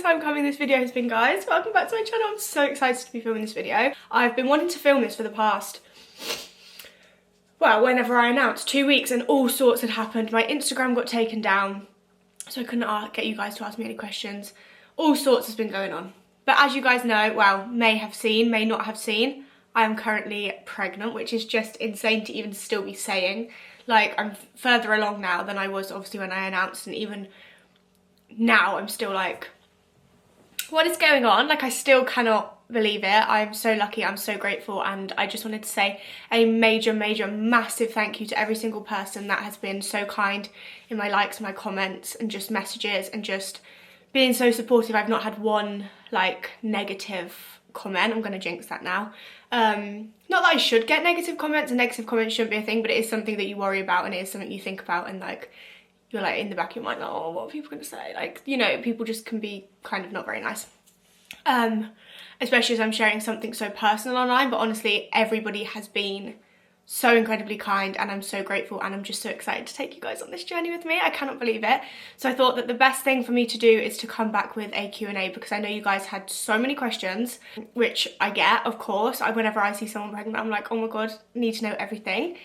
time coming this video has been, guys. Welcome back to my channel. I'm so excited to be filming this video. I've been wanting to film this for the past, well, whenever I announced, 2 weeks, and all sorts had happened. My Instagram got taken down, so I couldn't get you guys to ask me any questions. All sorts has been going on. But as you guys know, well, may have seen, may not have seen, I am currently pregnant, which is just insane to even still be saying. Like, I'm further along now than I was obviously when I announced, and even now I'm still like, what is going on? Like, I still cannot believe it. I'm so lucky, I'm so grateful, and I just wanted to say a major, massive thank you to every single person that has been so kind in my likes, my comments, and just messages, and just being so supportive. I've not had one, like, negative comment. I'm gonna jinx that now. Not that I should get negative comments, and negative comments shouldn't be a thing, but it is something that you worry about, and it is something you think about, and like, you're like in the back of your mind, like, oh, what are people gonna say? Like, you know, people just can be kind of not very nice. Especially as I'm sharing something so personal online, but honestly, everybody has been so incredibly kind, and I'm so grateful, and I'm just so excited to take you guys on this journey with me. I cannot believe it. So I thought that the best thing for me to do is to come back with a Q&A, because I know you guys had so many questions, which I get, of course. Whenever I see someone pregnant, I'm like, oh my god, need to know everything.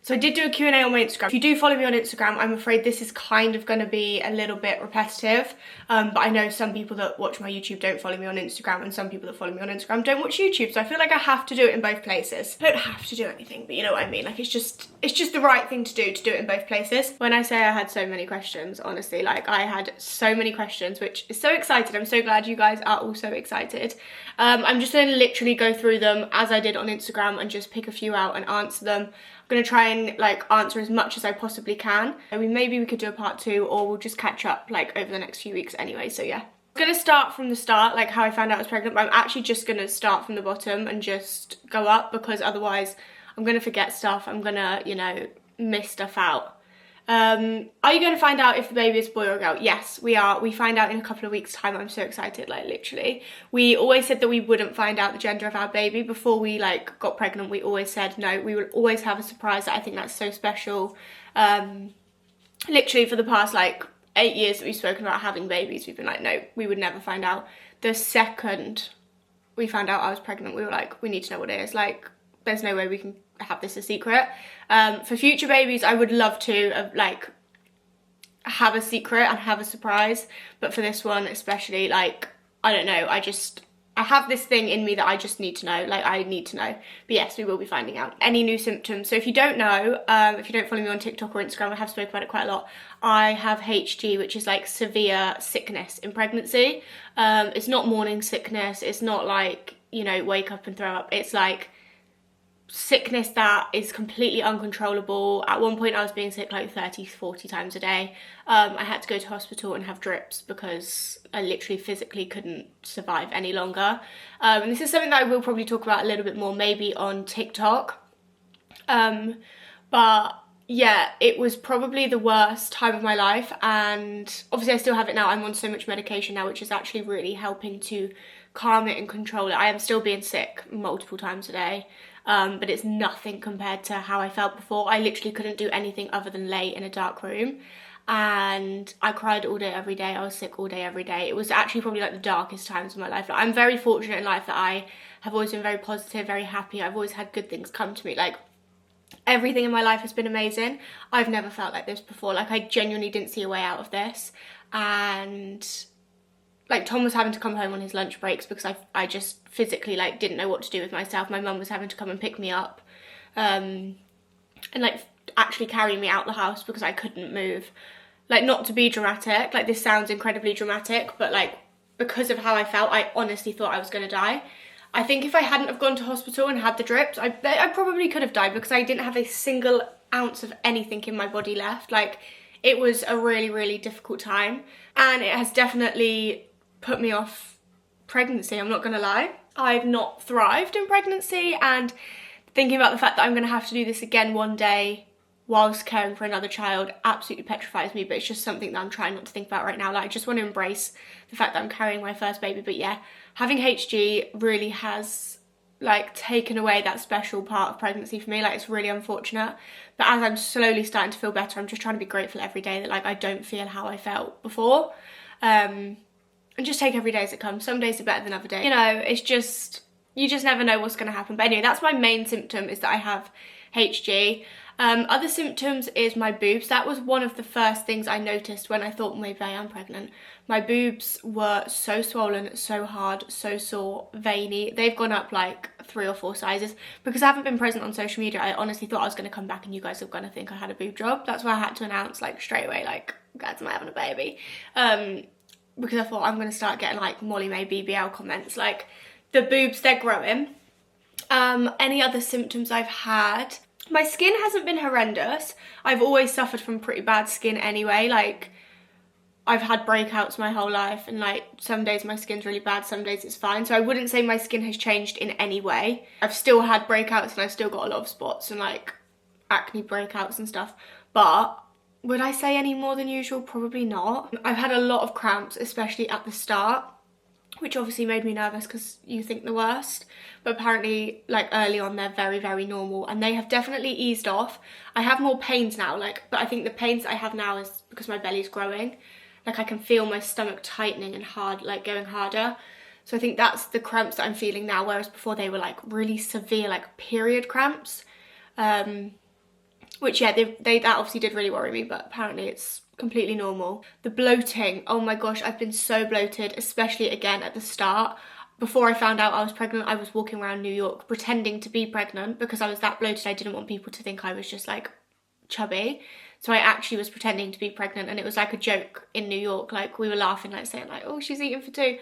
So I did do a Q&A on my Instagram. If you do follow me on Instagram, I'm afraid this is kind of going to be a little bit repetitive. But I know some people that watch my YouTube don't follow me on Instagram, and some people that follow me on Instagram don't watch YouTube. So I feel like I have to do it in both places. I don't have to do anything, but you know what I mean. Like, it's just the right thing to do it in both places. When I say I had so many questions, honestly, like, I had so many questions, which is so excited. I'm so glad you guys are also excited. I'm just going to literally go through them as I did on Instagram and just pick a few out and answer them. I'm going to try and like answer as much as I possibly can. Maybe we could do a part 2, or we'll just catch up like over the next few weeks anyway, so yeah. I'm going to start from the start, like how I found out I was pregnant, but I'm actually just going to start from the bottom and just go up, because otherwise I'm going to forget stuff. I'm going to, you know, miss stuff out. Are you going to find out if the baby is a boy or a girl? Yes, we are. We find out in a couple of weeks' time. I'm so excited, like, literally. We always said that we wouldn't find out the gender of our baby before we, like, got pregnant. We always said, no, we will always have a surprise. I think that's so special. Literally for the past, like, 8 years that we've spoken about having babies, we've been like, no, we would never find out. The second we found out I was pregnant, we were like, we need to know what it is. Like, there's no way we can have this a secret. For future babies, I would love to like have a secret and have a surprise, but for this one especially, like, I don't know, I have this thing in me that I just need to know. Like, I need to know. But yes, we will be finding out. Any new symptoms? So if you don't know, if you don't follow me on TikTok or Instagram, I have spoken about it quite a lot. I have HG, which is like severe sickness in pregnancy. It's not morning sickness. It's not like, you know, wake up and throw up. It's like sickness that is completely uncontrollable. At one point I was being sick like 30-40 times a day. I had to go to hospital and have drips because I literally physically couldn't survive any longer. And this is something that I will probably talk about a little bit more maybe on TikTok. But yeah, it was probably the worst time of my life, and obviously I still have it now. I'm on so much medication now, which is actually really helping to calm it and control it. I am still being sick multiple times a day. But it's nothing compared to how I felt before. I literally couldn't do anything other than lay in a dark room, and I cried all day every day. I was sick all day every day. It was actually probably like the darkest times of my life. Like, I'm very fortunate in life that I have always been very positive, very happy. I've always had good things come to me. Like, everything in my life has been amazing. I've never felt like this before. Like, I genuinely didn't see a way out of this, and like, Tom was having to come home on his lunch breaks because I just physically, like, didn't know what to do with myself. My mum was having to come and pick me up, and like actually carry me out the house because I couldn't move. Like, not to be dramatic, like, this sounds incredibly dramatic, but like, because of how I felt, I honestly thought I was gonna die. I think if I hadn't have gone to hospital and had the drips, I probably could have died, because I didn't have a single ounce of anything in my body left. Like, it was a really difficult time, and it has definitely put me off pregnancy, I'm not gonna lie. I've not thrived in pregnancy, and thinking about the fact that I'm gonna have to do this again one day whilst caring for another child absolutely petrifies me. But it's just something that I'm trying not to think about right now. Like, I just want to embrace the fact that I'm carrying my first baby. But yeah, having HG really has like taken away that special part of pregnancy for me. Like, it's really unfortunate, but as I'm slowly starting to feel better, I'm just trying to be grateful every day that, like, I don't feel how I felt before. and just take every day as it comes. Some days are better than other days. You know, it's just, you just never know what's going to happen. But anyway, that's my main symptom, is that I have HG. Other symptoms is my boobs. That was one of the first things I noticed when I thought maybe I am pregnant. My boobs were so swollen, so hard, so sore, veiny. They've gone up like 3 or 4 sizes. Because I haven't been present on social media, I honestly thought I was going to come back and you guys are going to think I had a boob job. That's why I had to announce like straight away, like, guys, am I having a baby? Because I thought I'm going to start getting like Molly May BBL comments. Like, the boobs, they're growing. Any other symptoms I've had? My skin hasn't been horrendous. I've always suffered from pretty bad skin anyway. Like, I've had breakouts my whole life, and like some days my skin's really bad, some days it's fine. So I wouldn't say my skin has changed in any way. I've still had breakouts and I've still got a lot of spots and like acne breakouts and stuff. But would I say any more than usual? Probably not. I've had a lot of cramps, especially at the start, which obviously made me nervous because you think the worst. But apparently, like, early on, they're very, very normal, and they have definitely eased off. I have more pains now, like, but I think the pains I have now is because my belly's growing. Like, I can feel my stomach tightening and hard, like, going harder. So I think that's the cramps that I'm feeling now, whereas before they were, like, really severe, like, period cramps. Which, yeah, that obviously did really worry me, but apparently it's completely normal. The bloating, oh my gosh, I've been so bloated, especially again at the start. Before I found out I was pregnant, I was walking around New York pretending to be pregnant because I was that bloated. I didn't want people to think I was just like chubby. So I actually was pretending to be pregnant, and it was like a joke in New York. Like, we were laughing, like saying like, oh, she's eating for 2.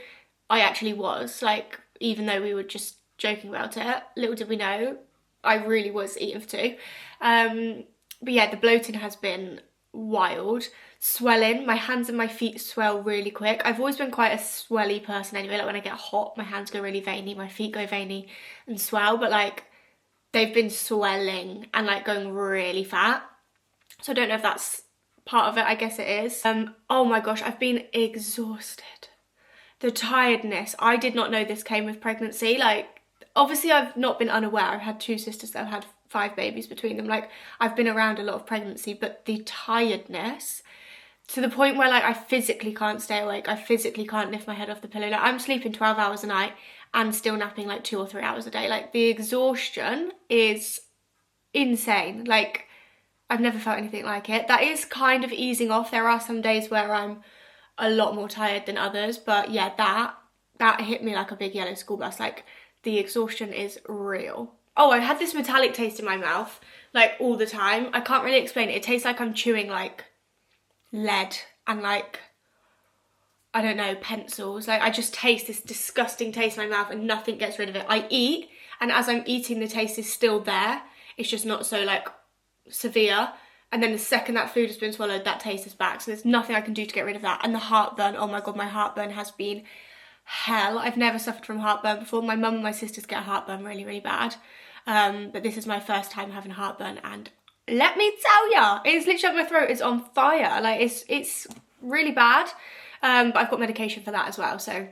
I actually was, like, even though we were just joking about it, little did we know, I really was eating for 2. But yeah, the bloating has been wild. Swelling, my hands and my feet swell really quick. I've always been quite a swelly person anyway. Like, when I get hot, my hands go really veiny, my feet go veiny and swell, but like, they've been swelling and like going really fat. So I don't know if that's part of it. I guess it is. Oh my gosh, I've been exhausted. The tiredness, I did not know this came with pregnancy. Like, obviously I've not been unaware. I've had 2 sisters that have had 5 babies between them. Like, I've been around a lot of pregnancy, but the tiredness, to the point where like I physically can't stay awake. I physically can't lift my head off the pillow. Like, I'm sleeping 12 hours a night and still napping like 2 or 3 hours a day. Like, the exhaustion is insane. Like, I've never felt anything like it. That is kind of easing off. There are some days where I'm a lot more tired than others, but yeah, that hit me like a big yellow school bus. Like, the exhaustion is real. Oh, I had this metallic taste in my mouth, like, all the time. I can't really explain it. It tastes like I'm chewing, like, lead and, like, I don't know, pencils. Like, I just taste this disgusting taste in my mouth and nothing gets rid of it. I eat, and as I'm eating, the taste is still there. It's just not so, like, severe. And then the second that food has been swallowed, that taste is back. So there's nothing I can do to get rid of that. And the heartburn, oh my God, my heartburn has been hell. I've never suffered from heartburn before. My mum and my sisters get heartburn really, really bad. But this is my first time having heartburn, and let me tell ya, it's literally like my throat is on fire. Like, it's really bad. But I've got medication for that as well, so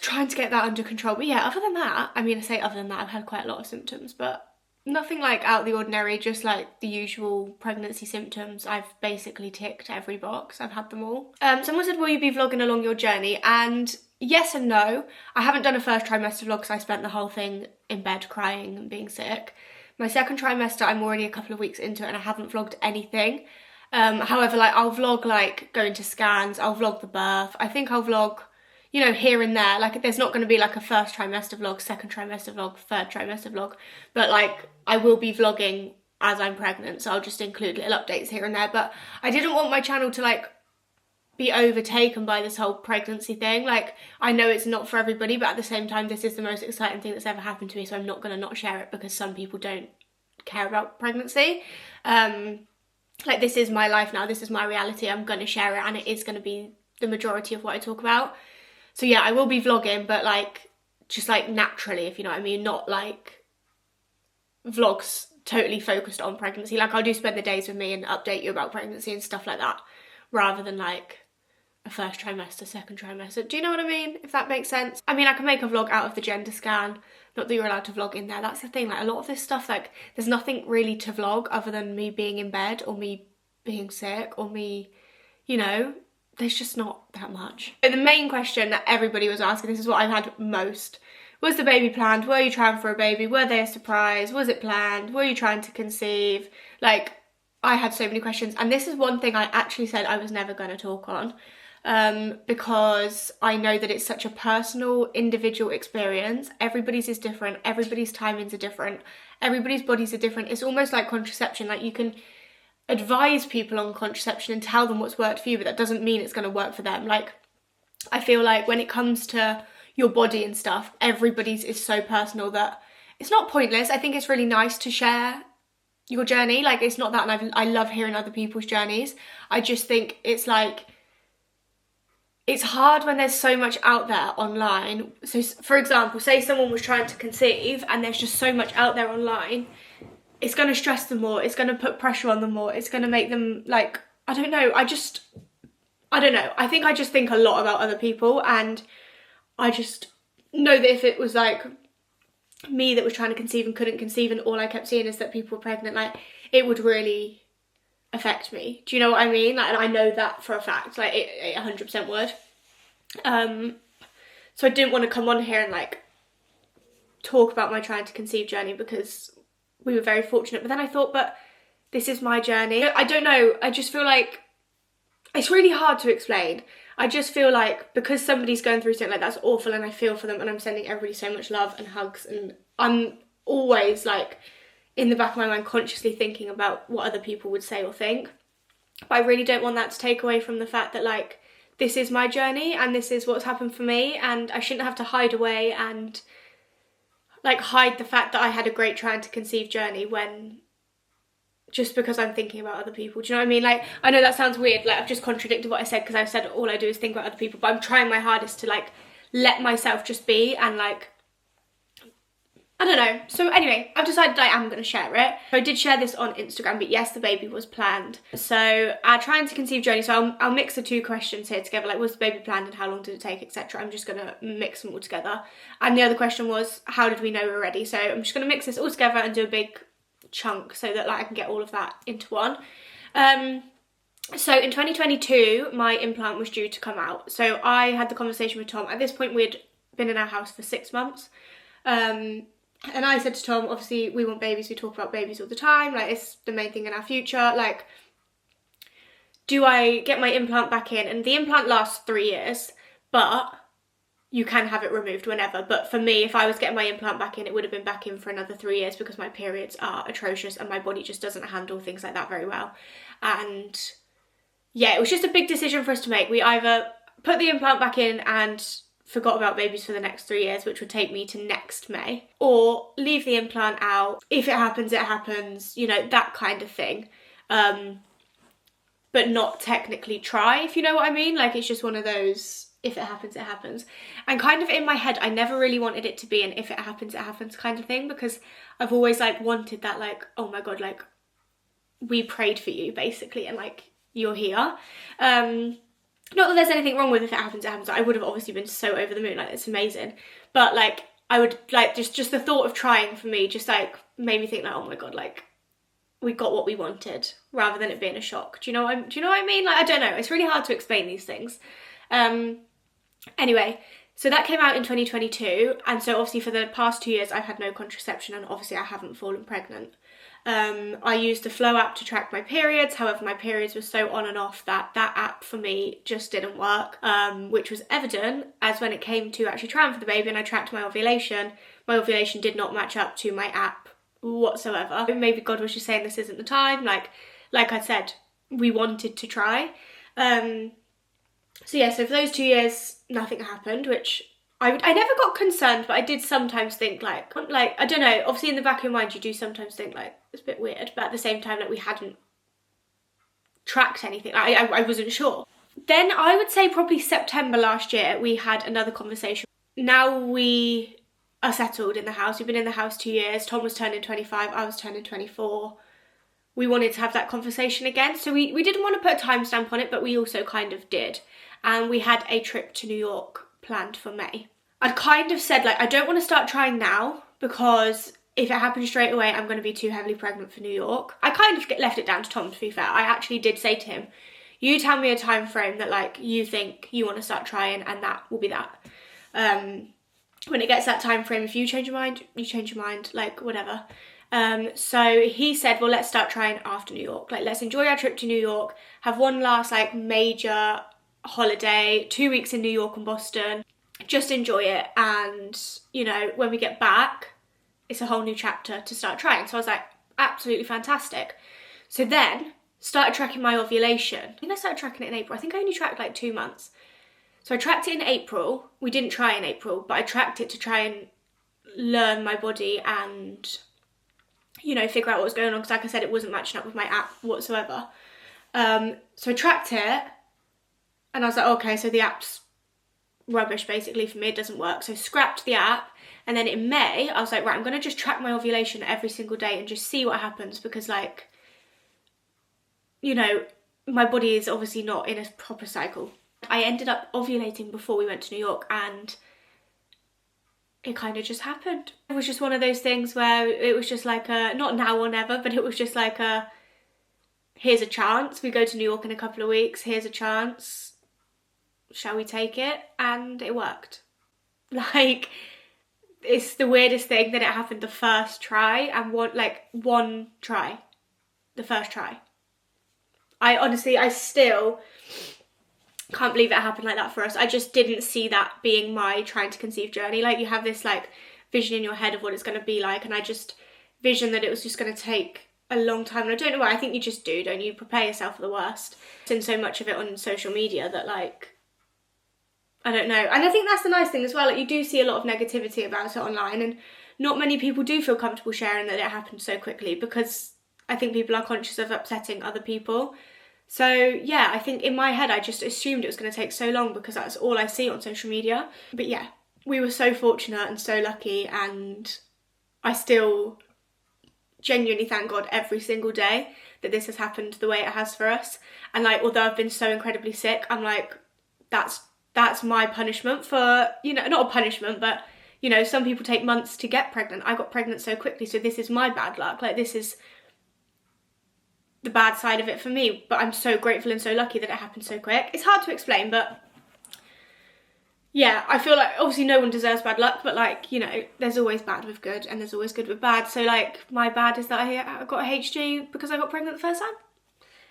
trying to get that under control. But yeah, other than that, I mean, I say other than that, I've had quite a lot of symptoms, but nothing like out of the ordinary, just like the usual pregnancy symptoms. I've basically ticked every box. I've had them all. Someone said, will you be vlogging along your journey? And yes and no. I haven't done a first trimester vlog because I spent the whole thing in bed crying and being sick. My second trimester, I'm already a couple of weeks into it and I haven't vlogged anything. However, like, I'll vlog like going to scans, I'll vlog the birth. I think I'll vlog, you know, here and there. Like, there's not going to be like a first trimester vlog, second trimester vlog, third trimester vlog, but like, I will be vlogging as I'm pregnant, so I'll just include little updates here and there. But I didn't want my channel to like be overtaken by this whole pregnancy thing. Like, I know it's not for everybody, but at the same time, this is the most exciting thing that's ever happened to me, so I'm not going to not share it because some people don't care about pregnancy. Like, this is my life now, this is my reality, I'm going to share it, and it is going to be the majority of what I talk about. So yeah, I will be vlogging, but like, just like naturally, if you know what I mean, not like vlogs totally focused on pregnancy. Like, I'll do spend the days with me and update you about pregnancy and stuff like that, rather than like a first trimester, second trimester. Do you know what I mean? If that makes sense. I mean, I can make a vlog out of the gender scan. Not that you're allowed to vlog in there. That's the thing. Like, a lot of this stuff, like, there's nothing really to vlog other than me being in bed or me being sick or me, you know, there's just not that much. But the main question that everybody was asking, this is what I've had most, was the baby planned? Were you trying for a baby? Were they a surprise? Was it planned? Were you trying to conceive? Like, I had so many questions, and this is one thing I actually said I was never going to talk on, because I know that it's such a personal, individual experience. Everybody's is different, everybody's timings are different, everybody's bodies are different. It's almost like contraception. Like, you can advise people on contraception and tell them what's worked for you, but that doesn't mean it's going to work for them. Like, I feel like when it comes to your body and stuff, everybody's is so personal that it's not pointless. I think it's really nice to share your journey. Like, it's not that, and I love hearing other people's journeys. I just think it's like, it's hard when there's so much out there online. So for example, say someone was trying to conceive and there's just so much out there online, it's going to stress them more, it's going to put pressure on them more, it's going to make them, like, I don't know, I don't know. I think I just think a lot about other people, and I just know that if it was like me that was trying to conceive and couldn't conceive, and all I kept seeing is that people were pregnant, like, it would really affect me. Do you know what I mean? Like, and I know that for a fact, like, it 100% would. So I didn't want to come on here and like talk about my trying to conceive journey, because we were very fortunate. But then I thought, but this is my journey. I don't know, I just feel like it's really hard to explain. I just feel like because somebody's going through something like that's awful, and I feel for them, and I'm sending everybody so much love and hugs, and I'm always like in the back of my mind consciously thinking about what other people would say or think. But I really don't want that to take away from the fact that, like, this is my journey and this is what's happened for me, and I shouldn't have to hide away and like hide the fact that I had a great trying to conceive journey when, just because I'm thinking about other people. Do you know what I mean? Like, I know that sounds weird, like I've just contradicted what I said, because I've said all I do is think about other people, but I'm trying my hardest to like let myself just be, and like, I don't know. So anyway, I've decided I am going to share it. So I did share this on Instagram, but yes, the baby was planned. So our trying to conceive journey, so I'll mix the two questions here together, like, was the baby planned and how long did it take, etc. I'm just going to mix them all together. And the other question was, how did we know we were ready? So I'm just going to mix this all together and do a big chunk so that like I can get all of that into one. So in 2022, my implant was due to come out. So I had the conversation with Tom. At this point, we'd been in our house for 6 months. And I said to Tom, obviously we want babies, we talk about babies all the time, like it's the main thing in our future, like, do I get my implant back in? And the implant lasts 3 years, but you can have it removed whenever. But for me, if I was getting my implant back in, it would have been back in for another 3 years, because my periods are atrocious and my body just doesn't handle things like that very well. And yeah, it was just a big decision for us to make. We either put the implant back in and forgot about babies for the next 3 years, which would take me to next May, or leave the implant out. If it happens, it happens, you know, that kind of thing. But not technically try, if you know what I mean. Like, it's just one of those, if it happens, it happens. And kind of in my head, I never really wanted it to be an if it happens, it happens kind of thing, because I've always like wanted that, like, oh my God, like, we prayed for you basically, and like, you're here. Not that there's anything wrong with if it happens, it happens. I would have obviously been so over the moon, like, it's amazing. But like, I would like, just the thought of trying for me just like made me think like, oh my God, like, we got what we wanted, rather than it being a shock. Do you know what I mean? Like, I don't know, it's really hard to explain these things. Anyway, so that came out in 2022, and so obviously for the past 2 years I've had no contraception, and obviously I haven't fallen pregnant. I used the Flow app to track my periods. However, my periods were so on and off that that app for me just didn't work, which was evident as when it came to actually trying for the baby and I tracked my ovulation did not match up to my app whatsoever. Maybe God was just saying this isn't the time. Like I said, we wanted to try. So yeah, so for those 2 years, nothing happened, which I never got concerned, but I did sometimes think like, I don't know, obviously in the back of your mind you do sometimes think like, it's a bit weird, but at the same time, like, we hadn't tracked anything. I wasn't sure. Then I would say probably September last year, we had another conversation. Now we are settled in the house. We've been in the house 2 years. Tom was turning 25, I was turning 24. We wanted to have that conversation again. So we didn't want to put a timestamp on it, but we also kind of did. And we had a trip to New York planned for May. I'd kind of said, like, I don't want to start trying now, because if it happens straight away, I'm going to be too heavily pregnant for New York. I kind of left it down to Tom, to be fair. I actually did say to him, You tell me a time frame that like you think you want to start trying, and that will be that. When it gets that time frame, if you change your mind, you change your mind, like whatever. So he said, well, let's start trying after New York. Like, let's enjoy our trip to New York, have one last like major holiday, 2 weeks in New York and Boston, just enjoy it. And, you know, when we get back, it's a whole new chapter to start trying. So I was like, absolutely fantastic. So then started tracking my ovulation. I think I started tracking it in April. I think I only tracked like 2 months. So I tracked it in April. We didn't try in April, but I tracked it to try and learn my body and, you know, figure out what was going on, because like I said, it wasn't matching up with my app whatsoever. So I tracked it and I was like, okay, so the app's rubbish basically for me, it doesn't work. So I scrapped the app, and then in May I was like, right, I'm gonna just track my ovulation every single day and just see what happens, because like, you know, my body is obviously not in a proper cycle. I ended up ovulating before we went to New York, and it kind of just happened. It was just one of those things where it was just like a, not now or never, but it was just like a, here's a chance. We go to New York in a couple of weeks, here's a chance. Shall we take it? And it worked. Like, it's the weirdest thing that it happened the first try, and one try. The first try. I still can't believe it happened like that for us. I just didn't see that being my trying to conceive journey. Like, you have this like vision in your head of what it's going to be like, and I just visioned that it was just going to take a long time, and I don't know why. I think you just do, don't you? Prepare yourself for the worst. I've seen so much of it on social media that like, I don't know. And I think that's the nice thing as well, like you do see a lot of negativity about it online, and not many people do feel comfortable sharing that it happened so quickly, because I think people are conscious of upsetting other people. So yeah, I think in my head I just assumed it was going to take so long because that's all I see on social media. But yeah, we were so fortunate and so lucky, and I still genuinely thank God every single day that this has happened the way it has for us. And like, although I've been so incredibly sick, I'm like, that's my punishment for, you know, not a punishment, but you know, some people take months to get pregnant. I got pregnant so quickly, so this is my bad luck. Like, this is the bad side of it for me, but I'm so grateful and so lucky that it happened so quick. It's hard to explain, but yeah, I feel like obviously no one deserves bad luck, but like, you know, there's always bad with good and there's always good with bad. So like, my bad is that I got a HG because I got pregnant the first time,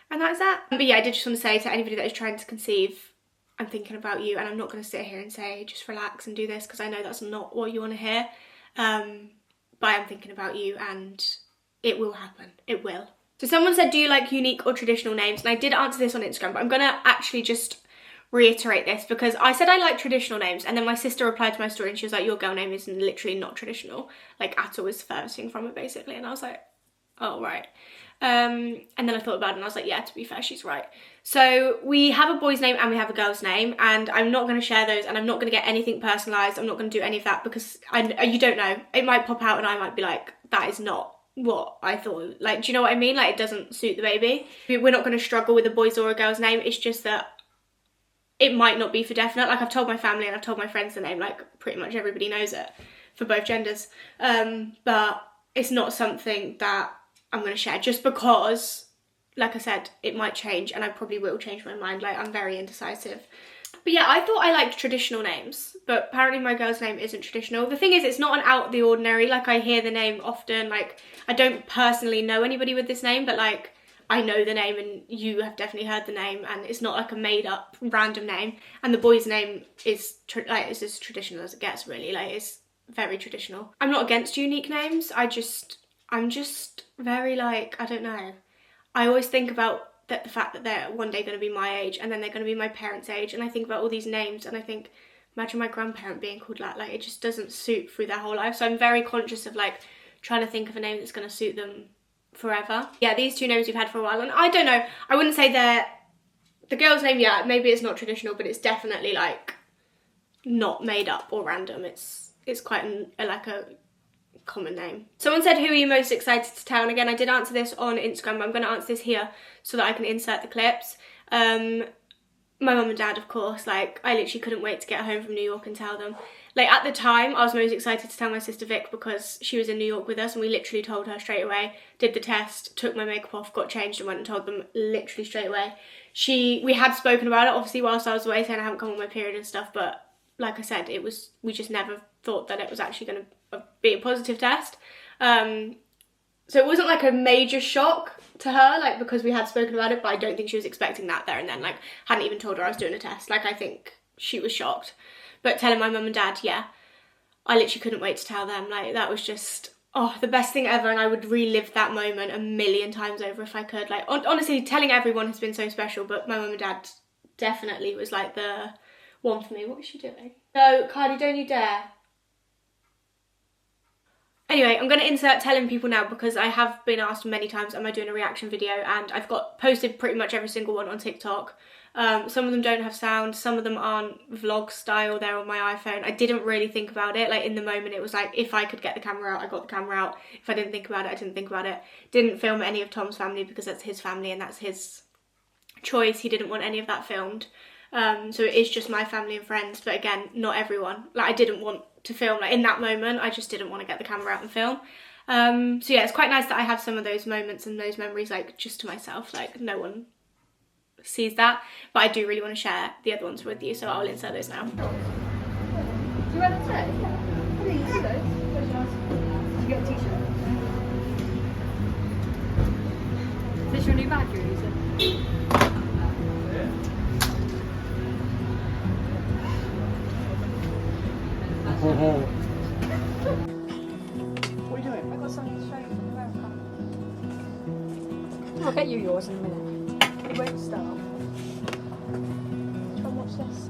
and that's that. But yeah, I did just want to say to anybody that is trying to conceive, I'm thinking about you, and I'm not going to sit here and say just relax and do this, because I know that's not what you want to hear. But I am thinking about you, and it will happen. It will. So someone said, do you like unique or traditional names? And I did answer this on Instagram, but I'm going to actually just reiterate this, because I said I like traditional names, and then my sister replied to my story and she was like, your girl name is literally not traditional, like at all, is the furthest thing from it basically. And I was like, oh right. And then I thought about it and I was like, yeah, to be fair, she's right. So we have a boy's name and we have a girl's name, and I'm not going to share those, and I'm not going to get anything personalised. I'm not going to do any of that, because you don't know, it might pop out and I might be like, that is not what I thought. Like, do you know what I mean? Like, it doesn't suit the baby. We're not going to struggle with a boy's or a girl's name. It's just that it might not be for definite. Like, I've told my family and I've told my friends the name, like pretty much everybody knows it for both genders. But it's not something that I'm going to share, just because, like I said, it might change, and I probably will change my mind. Like, I'm very indecisive. But yeah, I thought I liked traditional names, but apparently my girl's name isn't traditional. The thing is, it's not an out of the ordinary. Like, I hear the name often. Like, I don't personally know anybody with this name, but like, I know the name, and you have definitely heard the name, and it's not like a made up random name. And the boy's name is it's as traditional as it gets, really. Like, it's very traditional. I'm not against unique names. I'm just very like, I don't know. I always think about the fact that they're one day going to be my age, and then they're going to be my parents' age, and I think about all these names, and I think, imagine my grandparent being called that. Like, it just doesn't suit through their whole life. So I'm very conscious of like trying to think of a name that's going to suit them forever. Yeah, these two names we've had for a while, and I don't know, I wouldn't say they're, the girl's name, yeah, maybe it's not traditional, but it's definitely like not made up or random. It's quite like a common name. Someone said, who are you most excited to tell? And again, I did answer this on Instagram, but I'm going to answer this here so that I can insert the clips. My mum and dad, of course. Like, I literally couldn't wait to get home from New York and tell them. Like, at the time, I was most excited to tell my sister Vic, because she was in New York with us, and we literally told her straight away, did the test, took my makeup off, got changed, and went and told them literally straight away. we had spoken about it obviously whilst I was away, saying I haven't come on my period and stuff, but like I said, we just never thought that it was actually going to be a positive test. So it wasn't like a major shock to her, like, because we had spoken about it, but I don't think she was expecting that there and then. Like, hadn't even told her I was doing a test. Like, I think she was shocked. But telling my mum and dad, yeah, I literally couldn't wait to tell them. Like, that was just, the best thing ever, and I would relive that moment a million times over if I could. Like, honestly, telling everyone has been so special, but my mum and dad definitely was, like, the one for me. What was she doing? No, Cardi, don't you dare. Anyway, I'm going to insert telling people now because I have been asked many times, am I doing a reaction video? And I've got posted pretty much every single one on TikTok. Some of them don't have sound, some of them aren't vlog style, they're on my iPhone. I didn't really think about it. Like, in the moment, it was like, if I could get the camera out, I got the camera out. If I didn't think about it, I didn't think about it. Didn't film any of Tom's family because that's his family and that's his choice. He didn't want any of that filmed. So it is just my family and friends, but again, not everyone. Like, I didn't want to film, like, in that moment, I just didn't want to get the camera out and film. So yeah, it's quite nice that I have some of those moments and those memories, like, just to myself. Like, no one sees that, but I do really want to share the other ones with you, so I'll insert those now. Do you wear them today? Yeah. Please, do those. Did you get a t-shirt? Is this your new bag you're using? What are you doing? I got something to show you from America. I'll get you yours in a minute. It won't start. Come watch this.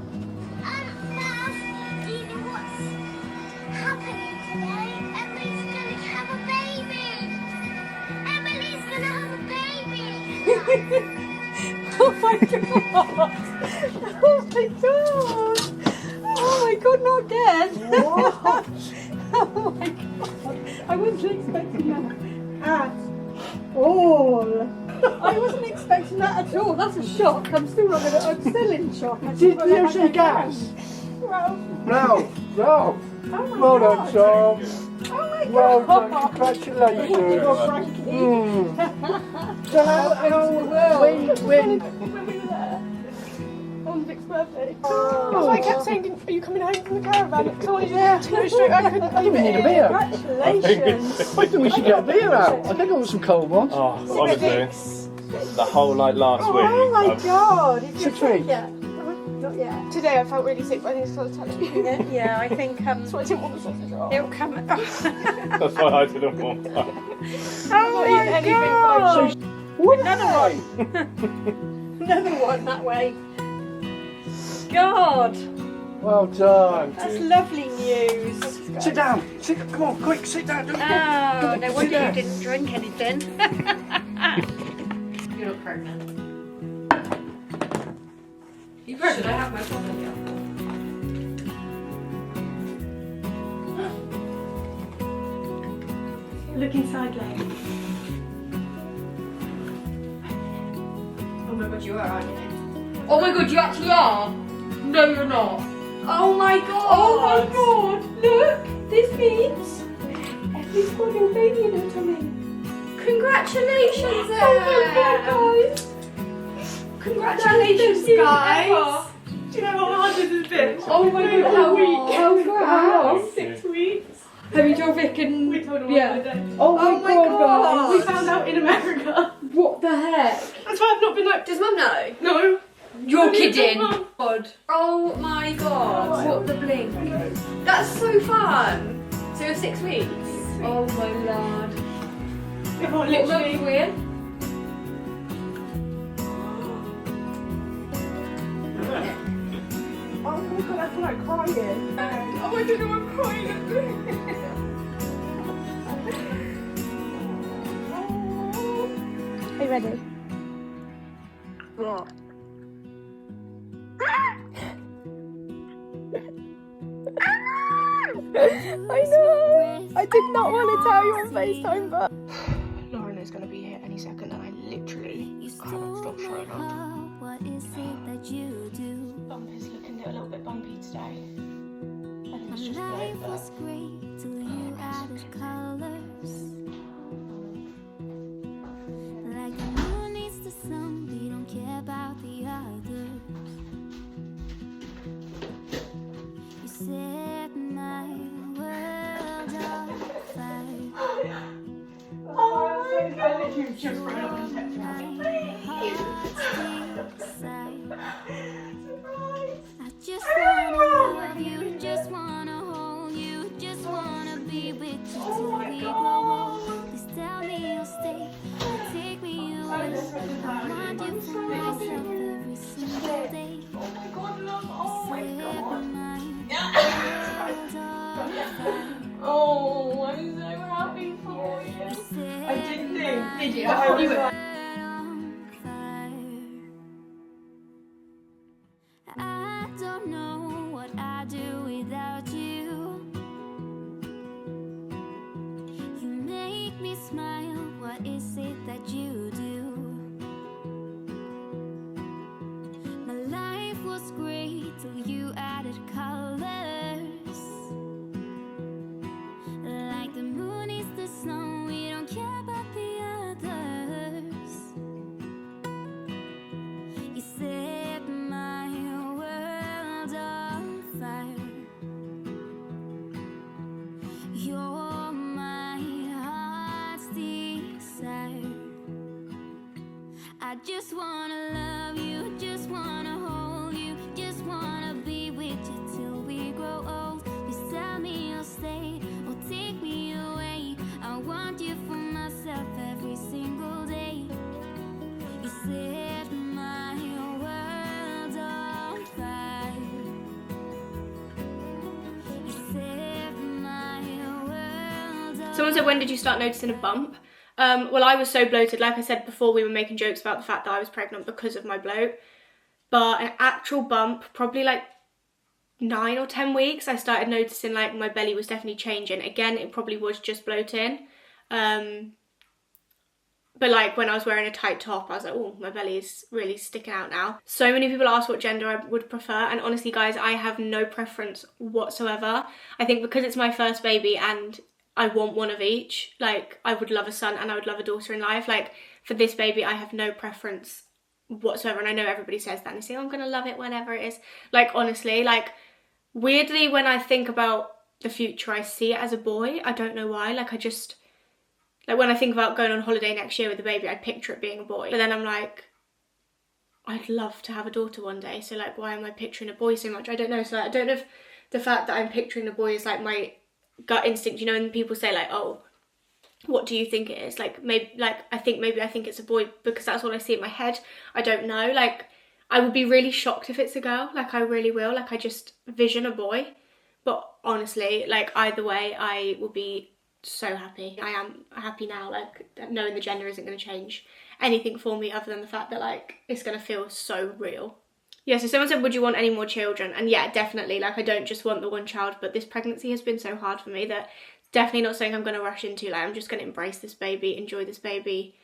Do you know what's happening today? Emily's going to have a baby. Emily's going to have a baby. Oh my god! Oh my god! Oh my god, not again! What? Oh my god! I wasn't expecting that at all. I wasn't expecting that at all. That's a shock. I'm still in shock. Did you actually gas? Well, No, no. oh my Well god. done, Tom. Oh my Well god. done, congratulations. Frankie. So how when When we were there on Vic's birthday. Oh, I kept saying, are you coming home from the caravan? So I Yeah. just no straight, I couldn't we need a beer. Congratulations. I think we should get a beer out. I think I want some cold ones. Oh, honestly, the whole like last week. Oh my I've- god. Is your 6 trip weeks. yet? Not yet. Today I felt really sick, but I think it's because I was telling you. Yeah, I think So I didn't want the sausage roll. it'll come. That's why I didn't want that. Oh eating my anything, god. What Another one. Another one that way. God, Well done. that's lovely news. Sit down. Come on, quick, sit down. Oh, no wonder down. you didn't drink anything. You're not pregnant. You pregnant? I have my problem here. Look inside, Lane. Oh my god, you are, aren't you? Oh my god, you actually are? No, you're not. Oh my god! Oh my god, look! This means Emily's got a little baby in her tummy. congratulations, Oh my god, guys! Congratulations, guys! Do you know how hard this has been? Oh my god, how long? 6 weeks. Have you told Vic and... We told her Yeah. on holiday. Oh my god, We guys. found out in America. What the heck? That's why I've not been like, Does Mum know? no. You're Only kidding. Mum. God. Oh my god. What the blink. That's so fun. So you're 6 weeks? Oh my lord. If I What month literally... are we in? Oh my god, I feel like crying. Oh, I don't know, I'm crying. Are you ready? What? I know! I did not want to tell you on FaceTime, but... Lauren is going to be here any second and I literally cannot stop showing up. Bump is looking a little bit bumpy today. I think it's just blood, but... You've just run up and touched I just wanna love you, just wanna hold you, just wanna be with you till we grow old. Please tell me you'll stay, or take me away. I want you for myself every single day. Oh my god, love. Oh my god. Oh, I'm so happy for you. I didn't think, did you? I thought you were. I don't know what I'd do without you. You make me smile, what is it that you do? My life was great till you added colors. Like the moon is the snow, we don't care about the others. You set my world on fire. You're my heart's desire. I just wanna love you, just wanna hold you, just wanna be with you till we grow old. Please tell me you'll stay or take me away. I want you for myself every single day. You set my world on fire. You set my world on Someone said, when did you start noticing a bump? Well, I was so bloated. Like I said before, we were making jokes about the fact that I was pregnant because of my bloat. But an actual bump, probably like 9 or 10 weeks, I started noticing like my belly was definitely changing. Again, it probably was just bloating. But like when I was wearing a tight top, I was like, oh, my belly is really sticking out now. So many people ask what gender I would prefer. And honestly, guys, I have no preference whatsoever. I think because it's my first baby and I want one of each. Like, I would love a son and I would love a daughter in life. Like, for this baby, I have no preference whatsoever. And I know everybody says that and they say, oh, I'm gonna love it whenever it is. Like, honestly, like, weirdly, when I think about the future, I see it as a boy. I don't know why. Like, I just, like, when I think about going on holiday next year with the baby, I picture it being a boy. But then I'm like, I'd love to have a daughter one day. So, like, why am I picturing a boy so much? I don't know. So, I don't know if the fact that I'm picturing a boy is, like, my gut instinct, you know, and people say, like, oh, what do you think it is? Like, maybe, like, I think it's a boy because that's all I see in my head. I don't know. Like, I would be really shocked if it's a girl. Like, I really will. Like, I just vision a boy. But honestly, like, either way, I will be so happy. I am happy now, like, knowing the gender isn't going to change anything for me other than the fact that, like, it's going to feel so real. Yeah, so someone said, would you want any more children? And yeah, definitely. Like, I don't just want the one child, but this pregnancy has been so hard for me that it's definitely not something I'm going to rush into. Like, I'm just going to embrace this baby, enjoy this baby,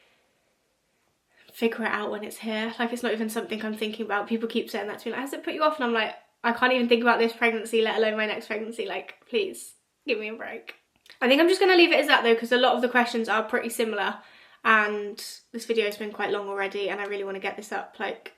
figure it out when it's here. Like, it's not even something I'm thinking about. People keep saying that to me, like, has it put you off? And I'm like, I can't even think about this pregnancy, let alone my next pregnancy. Like, please, give me a break. I think I'm just going to leave it as that, though, because a lot of the questions are pretty similar. And this video has been quite long already, and I really want to get this up, like,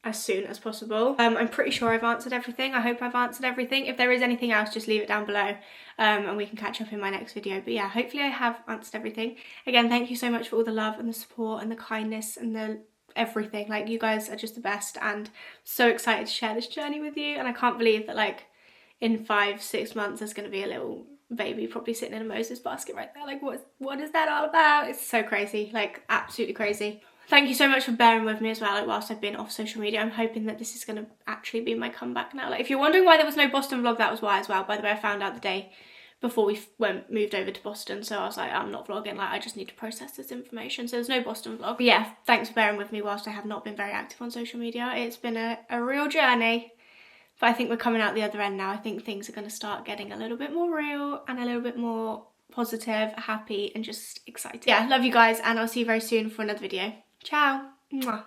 as soon as possible. I'm pretty sure I've answered everything. I hope I've answered everything. If there is anything else, just leave it down below and we can catch up in my next video. But yeah, hopefully I have answered everything. Again, thank you so much for all the love and the support and the kindness and the everything. Like, you guys are just the best, and so excited to share this journey with you. And I can't believe that, like, in 5-6 months there's going to be a little baby probably sitting in a Moses basket right there. Like, what is that all about? It's so crazy, like, absolutely crazy. Thank you so much for bearing with me as well, like, whilst I've been off social media. I'm hoping that this is going to actually be my comeback now. Like, if you're wondering why there was no Boston vlog, that was why as well. By the way, I found out the day before we moved over to Boston, so I was like, I'm not vlogging, like, I just need to process this information. So there's no Boston vlog. But yeah, thanks for bearing with me whilst I have not been very active on social media. It's been a real journey, but I think we're coming out the other end now. I think things are going to start getting a little bit more real and a little bit more positive, happy, and just excited. Yeah, love you guys, and I'll see you very soon for another video. Ciao. Mwah.